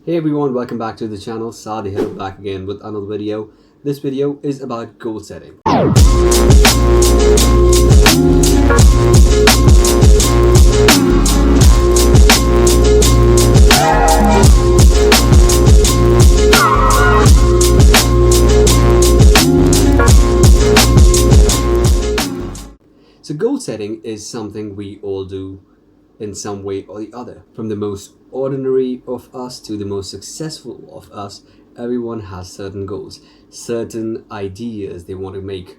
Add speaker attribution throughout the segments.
Speaker 1: Hey everyone, welcome back to the channel. Saad here, back again with another video. This video is about goal setting. So goal setting is something we all do in some way or the other. From the most ordinary of us to the most successful of us, everyone has certain goals, certain ideas they want to make,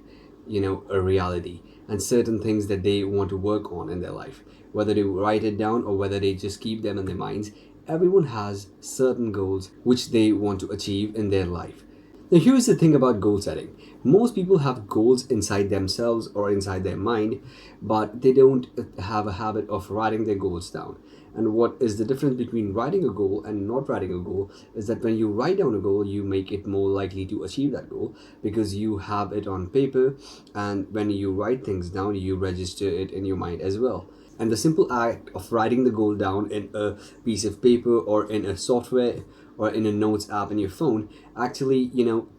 Speaker 1: a reality, and certain things that they want to work on in their life. Whether they write it down or whether they just keep them in their minds, everyone has certain goals which they want to achieve in their life. Now, here's the thing about goal setting. Most people have goals inside themselves or inside their mind, but they don't have a habit of writing their goals down. And what is the difference between writing a goal and not writing a goal is that when you write down a goal, you make it more likely to achieve that goal because you have it on paper. And when you write things down, you register it in your mind as well. And the simple act of writing the goal down in a piece of paper or in a software or in a notes app in your phone actually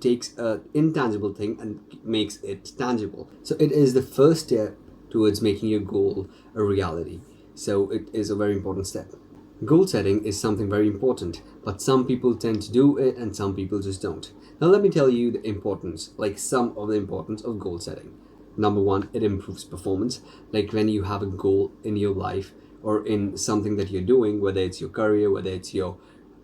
Speaker 1: takes an intangible thing and makes it tangible. So it is the first step towards making your goal a reality. So it is a very important step. Goal setting is something very important, but some people tend to do it and some people just don't. Now let me tell you the importance, like some of the importance of goal setting. Number one, it improves performance. Like when you have a goal in your life or in something that you're doing, whether it's your career, whether it's your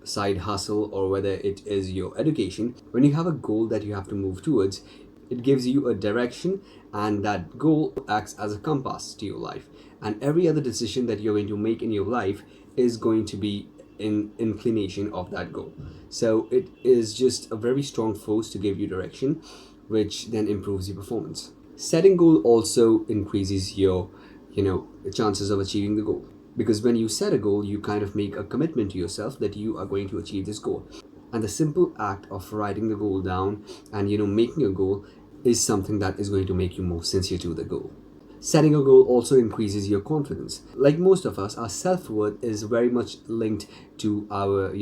Speaker 1: side hustle, or whether it is your education, when you have a goal that you have to move towards, it gives you a direction, and that goal acts as a compass to your life. And every other decision that you're going to make in your life is going to be in inclination of that goal. So it is just a very strong force to give you direction, which then improves your performance. Setting goal also increases your chances of achieving the goal, because when you set a goal, you kind of make a commitment to yourself that you are going to achieve this goal. And the simple act of writing the goal down and making a goal is something that is going to make you more sincere to the goal. Setting a goal also increases your confidence. Like most of us, our self-worth is very much linked to our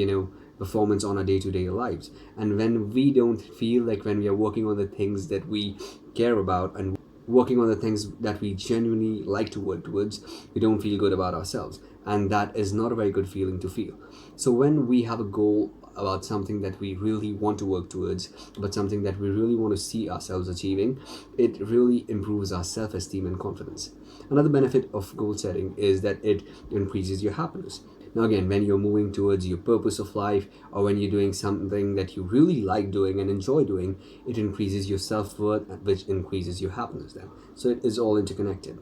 Speaker 1: performance on our day-to-day lives. And when we don't feel like, when we are working on the things that we care about and working on the things that we genuinely like to work towards, we don't feel good about ourselves, and that is not a very good feeling to feel. So when we have a goal about something that we really want to work towards, about something that we really want to see ourselves achieving, it really improves our self-esteem and confidence. Another benefit of goal setting is that it increases your happiness. Now again, when you're moving towards your purpose of life, or when you're doing something that you really like doing and enjoy doing, it increases your self-worth, which increases your happiness then. So it is all interconnected.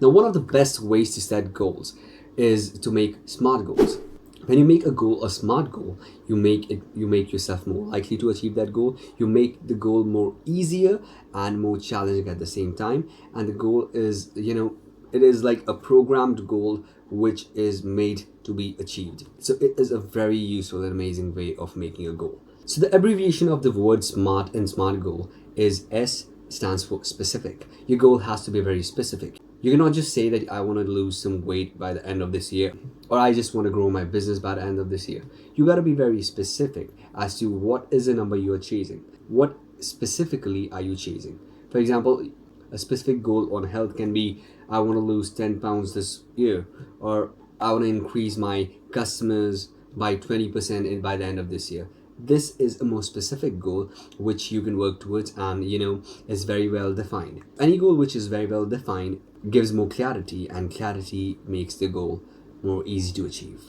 Speaker 1: Now, one of the best ways to set goals is to make SMART goals. When you make a goal a SMART goal, you make yourself more likely to achieve that goal. You make the goal more easier and more challenging at the same time. And the goal is, it is like a programmed goal which is made to be achieved. So it is a very useful and amazing way of making a goal. So the abbreviation of the word SMART in SMART goal is S stands for specific. Your goal has to be very specific. You cannot just say that I want to lose some weight by the end of this year, or I just want to grow my business by the end of this year. You got to be very specific as to what is the number you are chasing. What specifically are you chasing? For example, a specific goal on health can be, I want to lose 10 pounds this year, or I want to increase my customers by 20% by the end of this year. This is a more specific goal which you can work towards and is very well defined. Any goal which is very well defined gives more clarity, and clarity makes the goal more easy to achieve.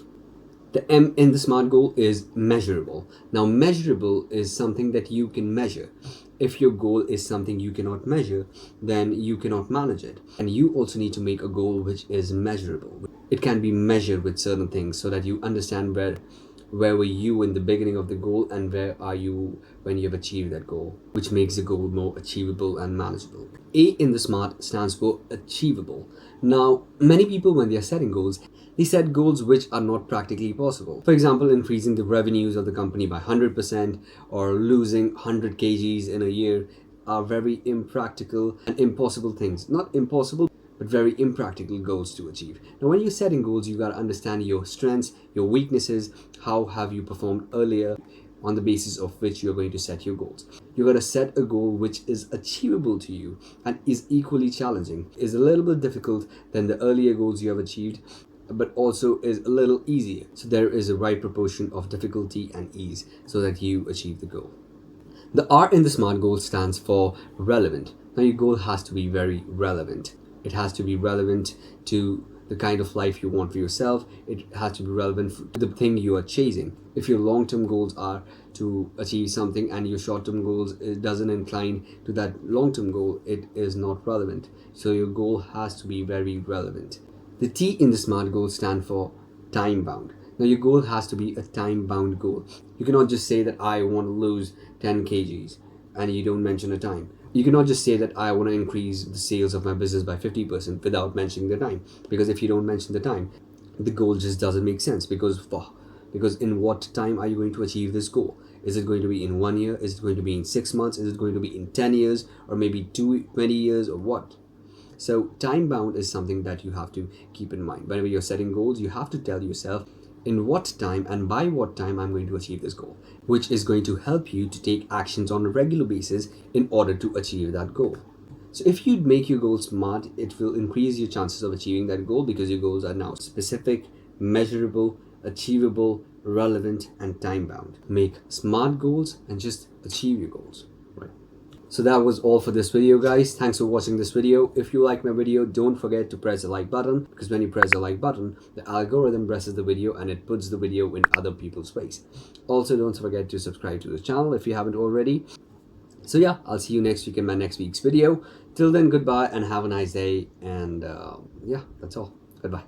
Speaker 1: The M in the SMART goal is measurable. Now, measurable is something that you can measure. If your goal is something you cannot measure, then you cannot manage it. And you also need to make a goal which is measurable. It can be measured with certain things so that you understand where were you in the beginning of the goal and where are you when you've achieved that goal, which makes the goal more achievable and manageable. A in the SMART stands for achievable. Now, many people, when they are setting goals, they set goals which are not practically possible. For example, increasing the revenues of the company by 100% or losing 100 kgs in a year are very impractical and impossible things. Not impossible, but very impractical goals to achieve. Now, when you're setting goals, you got to understand your strengths, your weaknesses, how have you performed earlier, on the basis of which you're going to set your goals. You're going to set a goal which is achievable to you and is equally challenging, is a little bit difficult than the earlier goals you have achieved, but also is a little easier. So there is a right proportion of difficulty and ease so that you achieve the goal. The R in the SMART goal stands for relevant. Now, your goal has to be very relevant. It has to be relevant to the kind of life you want for yourself. It has to be relevant to the thing you are chasing. If your long-term goals are to achieve something and your short-term goals it doesn't incline to that long-term goal, it is not relevant. So your goal has to be very relevant. The T in the SMART goal stands for time bound. Now, your goal has to be a time bound goal. You cannot just say that I want to lose 10 kgs and you don't mention a time. You cannot just say that I want to increase the sales of my business by 50% without mentioning the time. Because if you don't mention the time, the goal just doesn't make sense. Because in what time are you going to achieve this goal? Is it going to be in 1 year? Is it going to be in 6 months? Is it going to be in 10 years? Or maybe 20 years or what? So time bound is something that you have to keep in mind. Whenever you're setting goals, you have to tell yourself in what time and by what time I'm going to achieve this goal, which is going to help you to take actions on a regular basis in order to achieve that goal. So if you make your goals SMART, it will increase your chances of achieving that goal because your goals are now specific, measurable, achievable, relevant, and time bound. Make SMART goals and just achieve your goals. So that was all for this video, guys. Thanks for watching this video. If you like my video, don't forget to press the like button, because when you press the like button, the algorithm presses the video and it puts the video in other people's face. Also, don't forget to subscribe to the channel if you haven't already. So yeah, I'll see you next week in my next week's video. Till then, goodbye and have a nice day. And yeah, that's all. Goodbye.